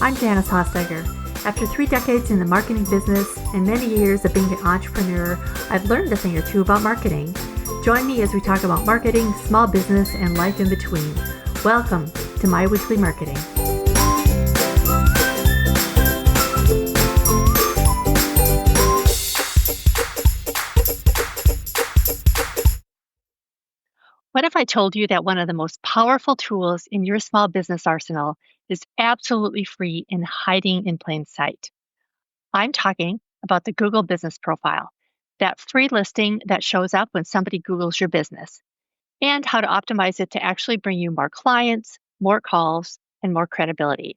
I'm Janice Hostegger. After 3 decades in the marketing business and many years of being an entrepreneur, I've learned a thing or two about marketing. Join me as we talk about marketing, small business, and life in between. Welcome to My Weekly Marketing. What if I told you that one of the most powerful tools in your small business arsenal is absolutely free and hiding in plain sight? I'm talking about the Google Business Profile, that free listing that shows up when somebody Googles your business, and how to optimize it to actually bring you more clients, more calls, and more credibility.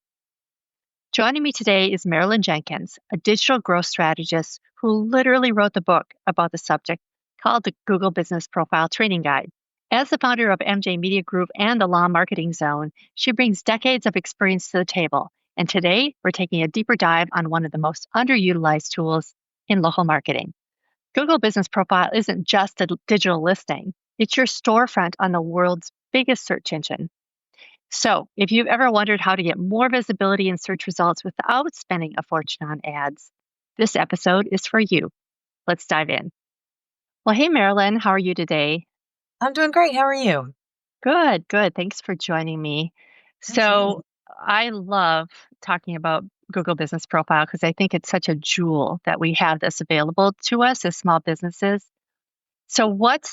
Joining me today is Marilyn Jenkins, a digital growth strategist who literally wrote the book about the subject called the Google Business Profile Training Guide. As the founder of MJ Media Group and the Law Marketing Zone, she brings decades of experience to the table. And today, we're taking a deeper dive on one of the most underutilized tools in local marketing. Google Business Profile isn't just a digital listing. It's your storefront on the world's biggest search engine. So, if you've ever wondered how to get more visibility in search results without spending a fortune on ads, this episode is for you. Let's dive in. Well, hey, Marilyn, how are you today? I'm doing great. How are you? Good, good. Thanks for joining me. So, I love talking about Google Business Profile because I think it's such a jewel that we have this available to us as small businesses. So, what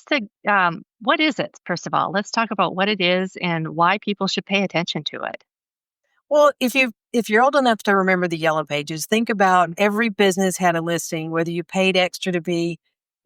is it? First of all, let's talk about what it is and why people should pay attention to it. Well, if you're old enough to remember the yellow pages, think about every business had a listing, whether you paid extra to be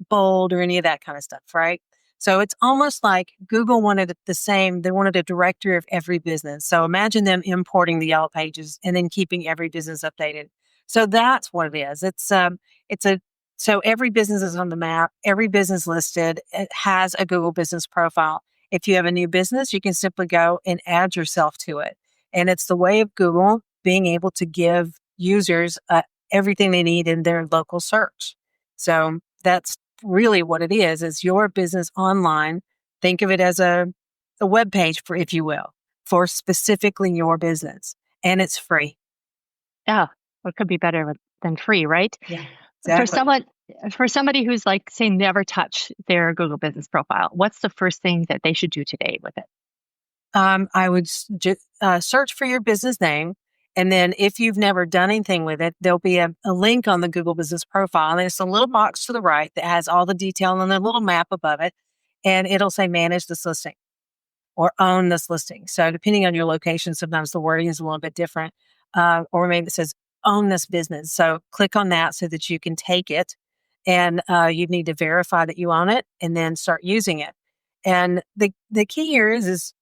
bold or any of that kind of stuff, right? So it's almost like Google wanted the same. They wanted a directory of every business. So imagine them importing the yellow pages and then keeping every business updated. So that's what it is. So every business is on the map. Every business listed, it has a Google Business Profile. If you have a new business, you can simply go and add yourself to it. And it's the way of Google being able to give users everything they need in their local search. So that's really what it is your business online. Think of it as a web page, for, if you will, for specifically your business. And it's free. Yeah, what could be better than free, right? Yeah, exactly. For somebody who's like, say, never touched their Google Business Profile, what's the first thing that they should do today with it? I would search for your business name. And then if you've never done anything with it, there'll be a link on the Google Business Profile. And there's a little box to the right that has all the detail and a little map above it. And it'll say manage this listing or own this listing. So depending on your location, sometimes the wording is a little bit different. Or maybe it says own this business. So click on that so that you can take it. And you need to verify that you own it and then start using it. And the key here is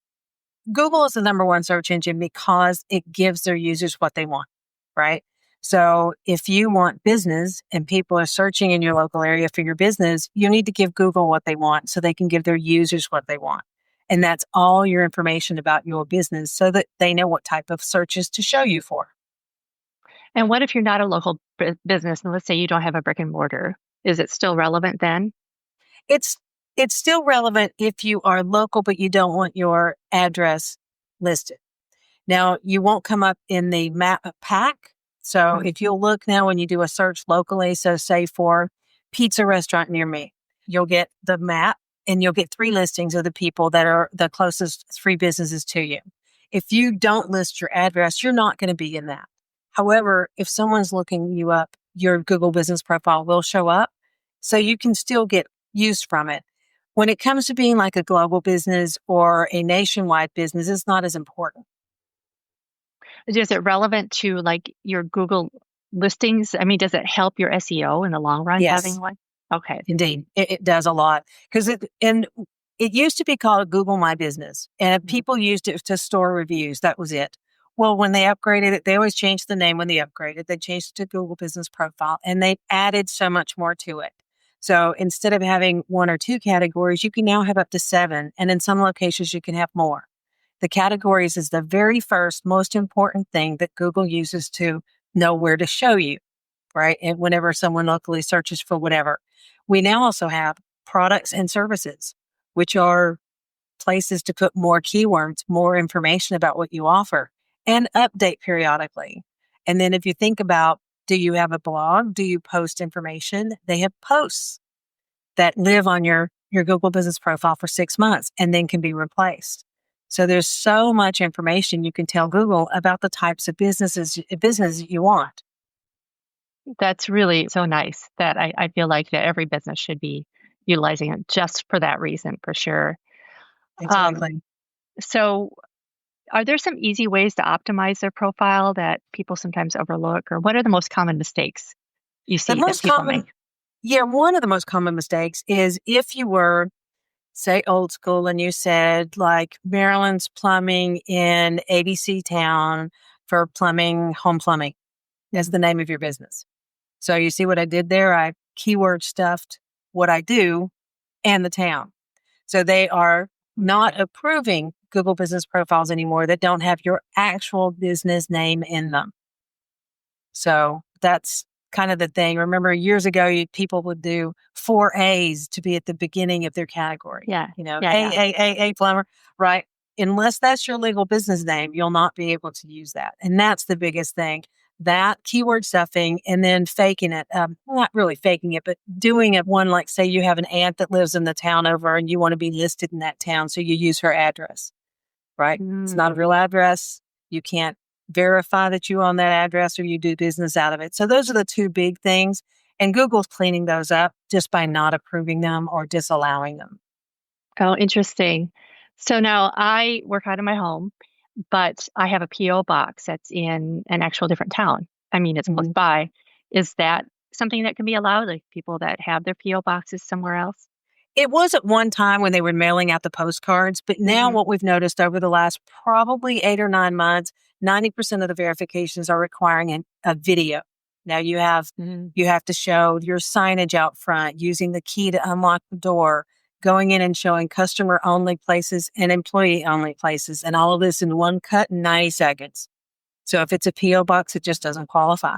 Google is the number one search engine because it gives their users what they want, right? So if you want business and people are searching in your local area for your business, you need to give Google what they want so they can give their users what they want. And that's all your information about your business so that they know what type of searches to show you for. And what if you're not a local business and let's say you don't have a brick and mortar? Is it still relevant then? It's still relevant if you are local, but you don't want your address listed. Now, you won't come up in the map pack. So if you'll look now when you do a search locally, so say for pizza restaurant near me, you'll get the map and you'll get 3 listings of the people that are the closest 3 businesses to you. If you don't list your address, you're not going to be in that. However, if someone's looking you up, your Google Business Profile will show up. So you can still get use from it. When it comes to being like a global business or a nationwide business, it's not as important. Is it relevant to like your Google listings? I mean, does it help your SEO in the long run Yes. having one? Okay. Indeed. It does a lot because it used to be called Google My Business and people used it to store reviews. That was it. Well, when they upgraded it, they always changed the name when they upgraded. They changed it to Google Business Profile and they added so much more to it. So instead of having 1 or 2 categories, you can now have up to 7. And in some locations, you can have more. The categories is the very first most important thing that Google uses to know where to show you, right? And whenever someone locally searches for whatever. We now also have products and services, which are places to put more keywords, more information about what you offer, and update periodically. And then if you think about, do you have a blog? Do you post information? They have posts that live on your Google business profile for 6 months and then can be replaced. So there's so much information you can tell Google about the types of business you want. That's really so nice that I feel like that every business should be utilizing it just for that reason, for sure. Exactly. So are there some easy ways to optimize their profile that people sometimes overlook, or what are the most common mistakes you The see that most people common, make? yeah, one of the most common mistakes is if you were, say, old school and you said like Maryland's Plumbing in ABC Town for plumbing, home plumbing. That's the name of your business. So you see what I did there? I keyword stuffed what I do and the town. So they are not approving Google business profiles anymore that don't have your actual business name in them. So that's kind of the thing. Remember years ago, people would do 4 A's to be at the beginning of their category. Yeah. You know, Yeah. Yeah. A plumber, right? Unless that's your legal business name, you'll not be able to use that. And that's the biggest thing. That keyword stuffing and then faking it. Not really faking it, but doing it one like, say you have an aunt that lives in the town over and you want to be listed in that town. So you use her address, right? It's not a real address. You can't verify that you own that address or you do business out of it. So those are the two big things. And Google's cleaning those up just by not approving them or disallowing them. Oh, interesting. So now I work out of my home, but I have a PO box that's in an actual different town. I mean, it's close by. Is that something that can be allowed? Like people that have their PO boxes somewhere else? It was at one time when they were mailing out the postcards, but now what we've noticed over the last probably 8 or 9 months, 90% of the verifications are requiring a video. Now you have to show your signage out front, using the key to unlock the door, going in and showing customer only places and employee only places, and all of this in one cut in 90 seconds. So if it's a PO box, it just doesn't qualify.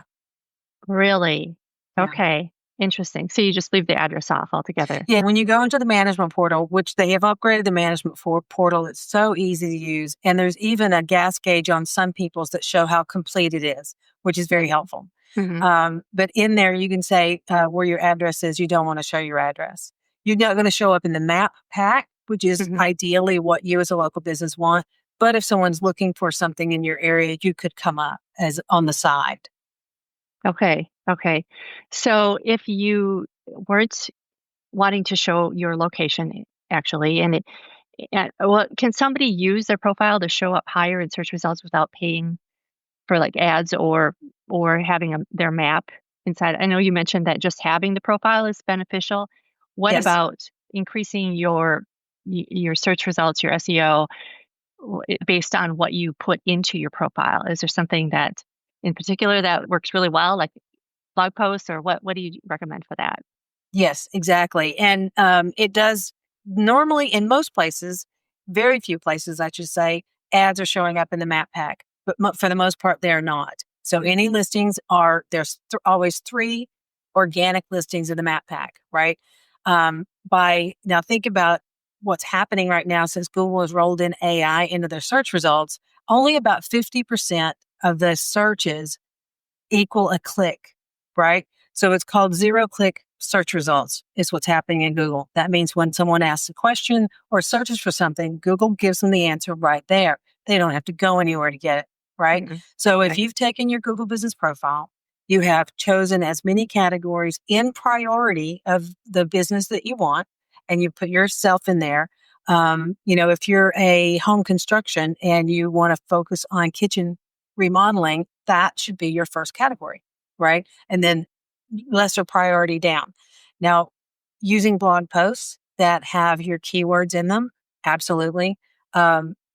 Really? Yeah. Okay. Interesting. So you just leave the address off altogether. Yeah, when you go into the management portal, which they have upgraded the management portal, it's so easy to use. And there's even a gas gauge on some people's that show how complete it is, which is very helpful. But in there, you can say where your address is. You don't want to show your address. You're not going to show up in the map pack, which is ideally what you as a local business want. But if someone's looking for something in your area, you could come up as on the side. Okay. Okay. So if you weren't wanting to show your location actually, well, can somebody use their profile to show up higher in search results without paying for like ads or having their map inside? I know you mentioned that just having the profile is beneficial. What Yes. about increasing your search results, your SEO, based on what you put into your profile? Is there something that in particular that works really well, like blog posts, or what do you recommend for that? Yes, exactly. And it does normally in most places, very few places, I should say, ads are showing up in the map pack, but for the most part, they're not. So any listings there's always 3 organic listings in the map pack, right? Now think about what's happening right now since Google has rolled in AI into their search results. Only about 50% of the searches equal a click, right? So it's called 0-click search results is what's happening in Google. That means when someone asks a question or searches for something, Google gives them the answer right there. They don't have to go anywhere to get it, right? So if you've taken your Google business profile, you have chosen as many categories in priority of the business that you want, and you put yourself in there. If you're a home construction and you want to focus on kitchen remodeling, that should be your first category, right? And then lesser priority down. Now, using blog posts that have your keywords in them, absolutely.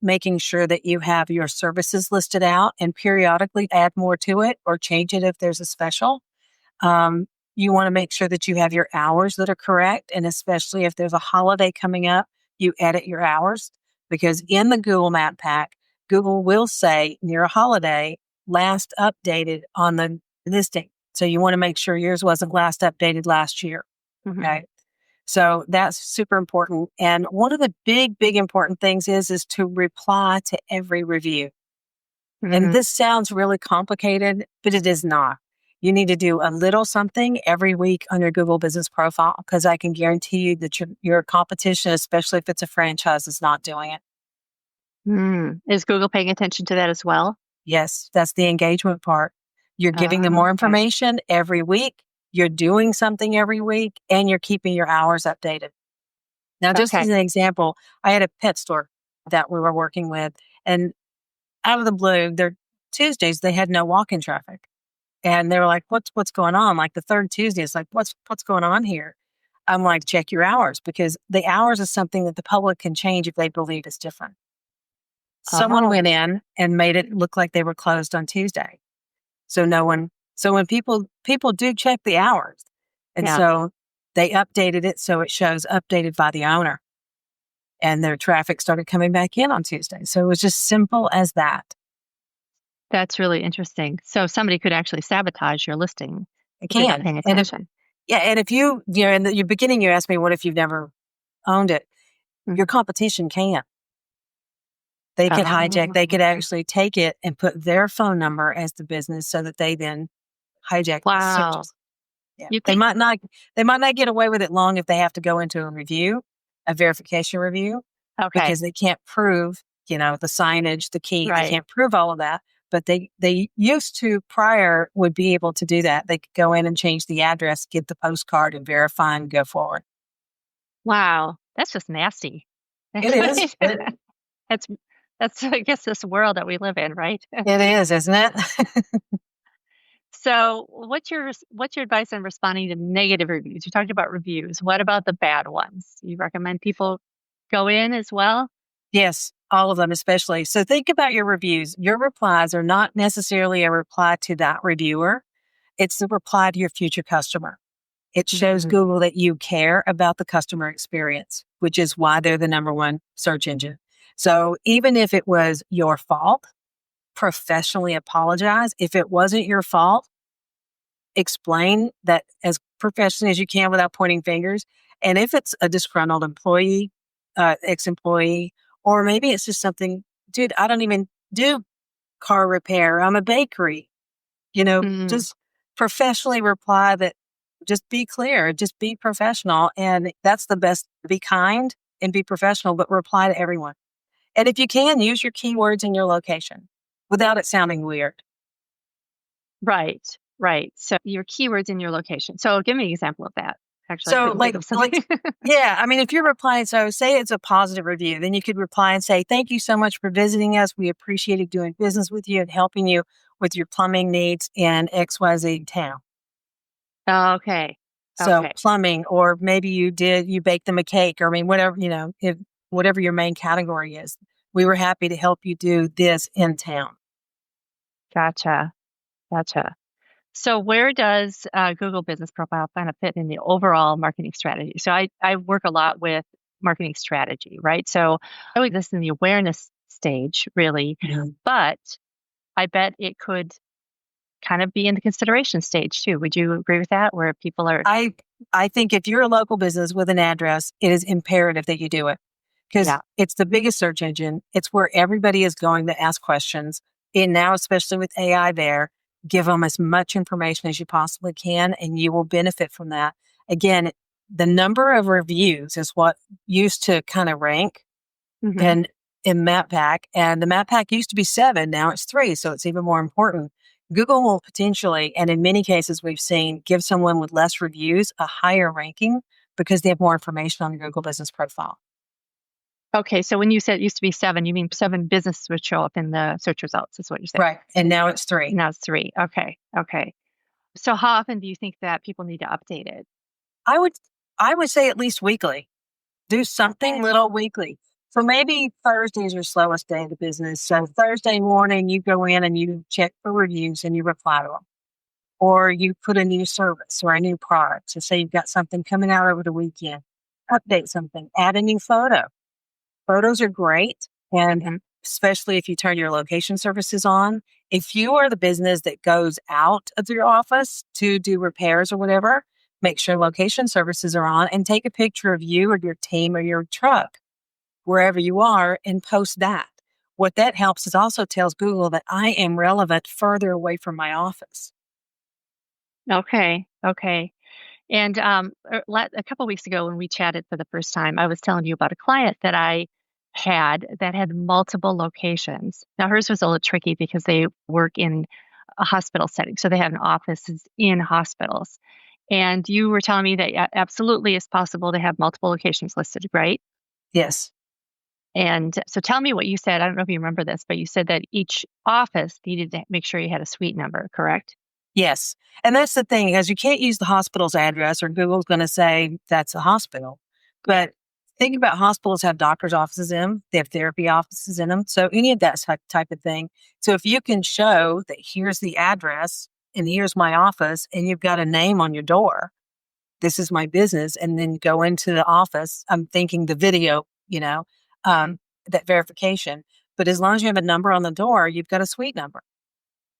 Making sure that you have your services listed out and periodically add more to it or change it if there's a special. You want to make sure that you have your hours that are correct. And especially if there's a holiday coming up, you edit your hours, because in the Google Map Pack, Google will say near a holiday, last updated on the listing. So you want to make sure yours wasn't last updated last year. Okay. So that's super important. And one of the big important things is to reply to every review. And this sounds really complicated, but it is not. You need to do a little something every week on your Google business profile, because I can guarantee you that your competition, especially if it's a franchise, is not doing it. Is Google paying attention to that as well? Yes, that's the engagement part. You're giving them more information every week. You're doing something every week, and you're keeping your hours updated. Now, just as an example, I had a pet store that we were working with, and out of the blue, their Tuesdays, they had no walk-in traffic. And they were like, what's going on? Like the third Tuesday, it's like, what's going on here? I'm like, check your hours, because the hours is something that the public can change if they believe it's different. Someone went in and made it look like they were closed on Tuesday. So when people do check the hours. And so they updated it so it shows updated by the owner. And their traffic started coming back in on Tuesday. So it was just simple as that. That's really interesting. So somebody could actually sabotage your listing. It can. Paying attention. And if in the beginning, you asked me, what if you've never owned it? Your competition can. They could hijack, they could actually take it and put their phone number as the business so that they then hijack the searches. Yeah. They might not get away with it long if they have to go into a verification review, because they can't prove, the signage, the key, they can't prove all of that. But they used to prior would be able to do that. They could go in and change the address, get the postcard, and verify and go forward. Wow. That's just nasty. It is. That's I guess this world that we live in, right? It is, isn't it? So what's your advice on responding to negative reviews? You talked about reviews. What about the bad ones? You recommend people go in as well? Yes, all of them especially. So think about your reviews. Your replies are not necessarily a reply to that reviewer. It's the reply to your future customer. It shows Google that you care about the customer experience, which is why they're the number one search engine. So even if it was your fault, professionally apologize. If it wasn't your fault, explain that as professionally as you can without pointing fingers. And if it's a disgruntled employee, ex-employee, or maybe it's just something, dude, I don't even do car repair. I'm a bakery. Just professionally reply that, just be clear, just be professional. And that's the best. Be kind and be professional, but reply to everyone. And if you can, use your keywords in your location without it sounding weird. Right. So your keywords in your location. So give me an example of that. Actually, if you're replying, so say it's a positive review, then you could reply and say, thank you so much for visiting us. We appreciated doing business with you and helping you with your plumbing needs in XYZ town. Okay. So plumbing, or maybe you baked them a cake, or whatever, whatever your main category is. We were happy to help you do this in town. Gotcha. So where does Google Business Profile kind of fit in the overall marketing strategy? So I work a lot with marketing strategy, right? So I would this in the awareness stage, really, but I bet it could kind of be in the consideration stage too. Would you agree with that? Where people are... I think if you're a local business with an address, it is imperative that you do it, because it's the biggest search engine. It's where everybody is going to ask questions. And now, especially with AI there, give them as much information as you possibly can, and you will benefit from that. Again, the number of reviews is what used to kind of rank in Map Pack. And the Map Pack used to be 7. Now it's 3. So it's even more important. Google will potentially, and in many cases we've seen, give someone with less reviews a higher ranking because they have more information on the Google Business Profile. Okay, so when you said it used to be 7, you mean 7 businesses would show up in the search results, is what you're saying? Right, and now it's 3. Now it's 3, okay. So how often do you think that people need to update it? I would say at least weekly. Do something little weekly. So maybe Thursday is your slowest day of the business. So Thursday morning, you go in and you check for reviews and you reply to them. Or you put a new service or a new product. So say you've got something coming out over the weekend. Update something. Add a new photo. Photos are great. And especially if you turn your location services on. If you are the business that goes out of your office to do repairs or whatever, make sure location services are on and take a picture of you or your team or your truck, wherever you are, and post that. what that helps is also tells Google that I am relevant further away from my office. Okay. Okay. And a couple weeks ago when we chatted for the first time, I was telling you about a client that I had that had multiple locations. Now, hers was a little tricky because they work in a hospital setting. So they have an offices in hospitals. And you were telling me that absolutely it's possible to have multiple locations listed, right? Yes. And so tell me what you said. I don't know if you remember this, but you said that each office needed to make sure you had a suite number, correct? Yes. And that's the thing, because you can't use the hospital's address or Google's going to say that's a hospital. But think about hospitals have doctor's offices in them, they have therapy offices in them. So any of that type of thing. So if you can show that here's the address and here's my office and you've got a name on your door, this is my business, and then go into the office, I'm thinking the video, that verification. But as long as you have a number on the door, you've got a suite number.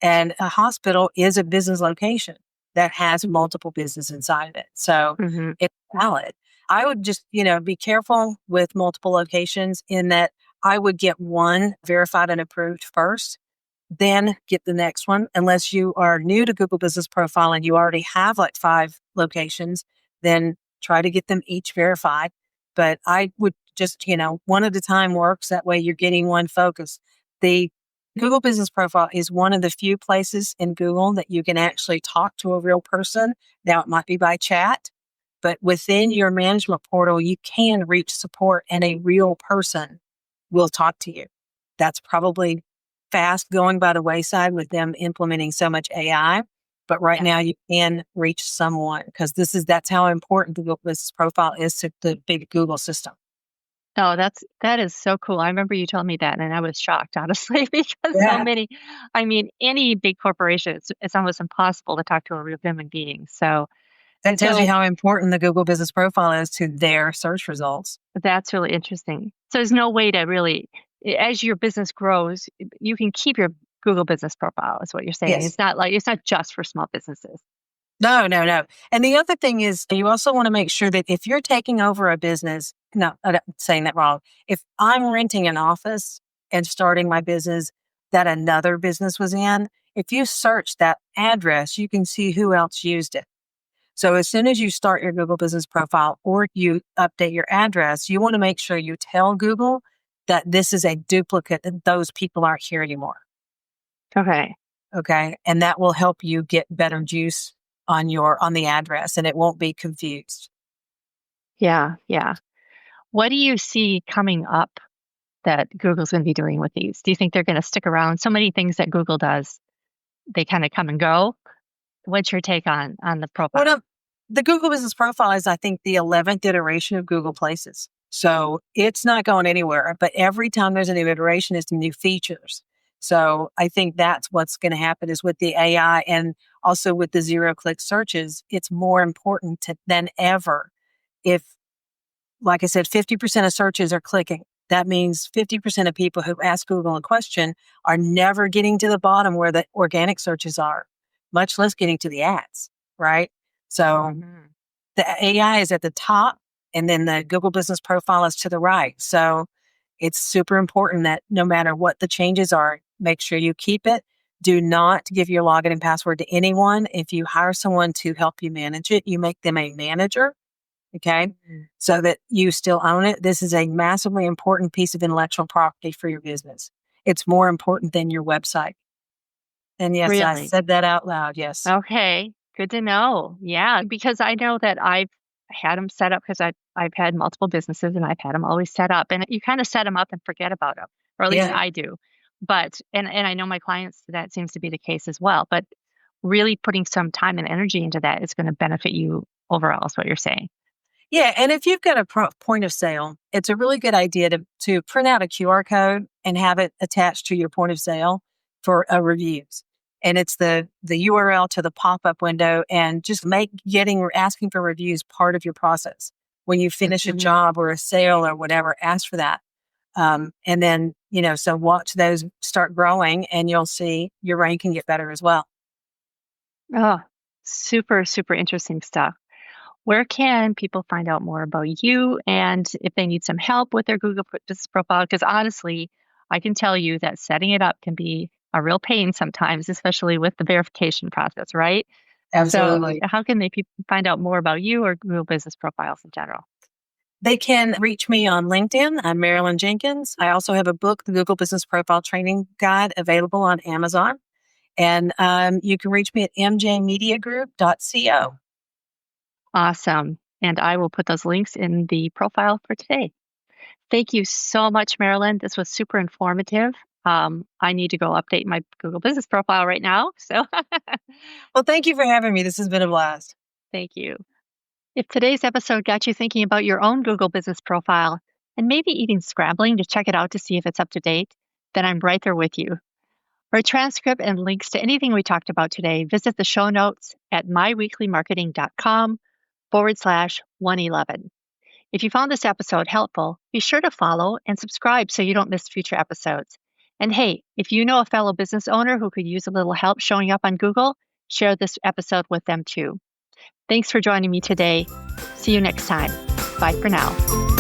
And a hospital is a business location that has multiple business inside of it. So Mm-hmm. it's valid. I would just, be careful with multiple locations in that I would get one verified and approved first, then get the next one. Unless you are new to Google Business Profile and you already have like 5 locations, then try to get them each verified. But I would just, one at a time works. That way you're getting one focus. The Google Business Profile is one of the few places in Google that you can actually talk to a real person. Now, it might be by chat, but within your management portal, you can reach support and a real person will talk to you. That's probably fast going by the wayside with them implementing so much AI. But right now you can reach someone because that's how important the Google Business Profile is to the big Google system. Oh, that is so cool. I remember you telling me that, and I was shocked, honestly, because so Yeah. many. I mean, any big corporation, it's almost impossible to talk to a real human being. So That tells you so how important the Google Business Profile is to their search results. that's really interesting. So there's no way to really, as your business grows, you can keep your Google Business Profile. Is what you're saying. Yes. It's not just for small businesses. No, no, no. And the other thing is you also want to make sure that if you're taking over a business, no, I'm saying that wrong. If I'm renting an office and starting my business that another business was in, if you search that address, you can see who else used it. So as soon as you start your Google Business Profile or you update your address, you want to make sure you tell Google that this is a duplicate and those people aren't here anymore. Okay. Okay. And that will help you get better juice on the address and it won't be confused. Yeah. Yeah. What do you see coming up that Google's going to be doing with these? Do you think they're going to stick around? So many things that Google does, they kind of come and go. What's your take on the profile? Well, the Google Business Profile is, I think, the 11th iteration of Google Places. So it's not going anywhere, but every time there's a new iteration, it's new features. So I think that's what's going to happen is with the AI and also with the 0-click searches, it's more important than ever. If, like I said, 50% of searches are clicking, that means 50% of people who ask Google a question are never getting to the bottom where the organic searches are, much less getting to the ads, right? So the AI is at the top and then the Google Business Profile is to the right. So it's super important that no matter what the changes are, make sure you keep it. Do not give your login and password to anyone. If you hire someone to help you manage it, you make them a manager. Okay. So that you still own it. This is a massively important piece of intellectual property for your business. It's more important than your website. And yes, I Really? said that out loud. Yes. Okay. Good to know. Yeah, because I know that I've had them set up because I've had multiple businesses and I've had them always set up, and you kind of set them up and forget about them, or at least Yeah. I do. But and I know my clients that seems to be the case as well. But really putting some time and energy into that is going to benefit you overall. Is what you're saying. Yeah. And if you've got a point of sale, it's a really good idea to print out a QR code and have it attached to your point of sale for reviews. And it's the URL to the pop-up window and just asking for reviews part of your process. When you finish a job or a sale or whatever, ask for that. And then, so watch those start growing and you'll see your ranking get better as well. Oh, super, super interesting stuff. Where can people find out more about you and if they need some help with their Google Business Profile? Because honestly, I can tell you that setting it up can be a real pain sometimes, especially with the verification process, right? Absolutely. So how can people find out more about you or Google Business Profiles in general? They can reach me on LinkedIn. I'm Marilyn Jenkins. I also have a book, the Google Business Profile Training Guide, available on Amazon. And you can reach me at mjmediagroup.co. Awesome. And I will put those links in the profile for today. Thank you so much, Marilyn. This was super informative. I need to go update my Google Business Profile right now. So Well, thank you for having me. This has been a blast. thank you. If today's episode got you thinking about your own Google Business Profile and maybe even scrambling to check it out to see if it's up to date, then I'm right there with you. For a transcript and links to anything we talked about today, visit the show notes at myweeklymarketing.com/111. If you found this episode helpful, be sure to follow and subscribe so you don't miss future episodes. And hey, if you know a fellow business owner who could use a little help showing up on Google, share this episode with them too. Thanks for joining me today. See you next time. Bye for now.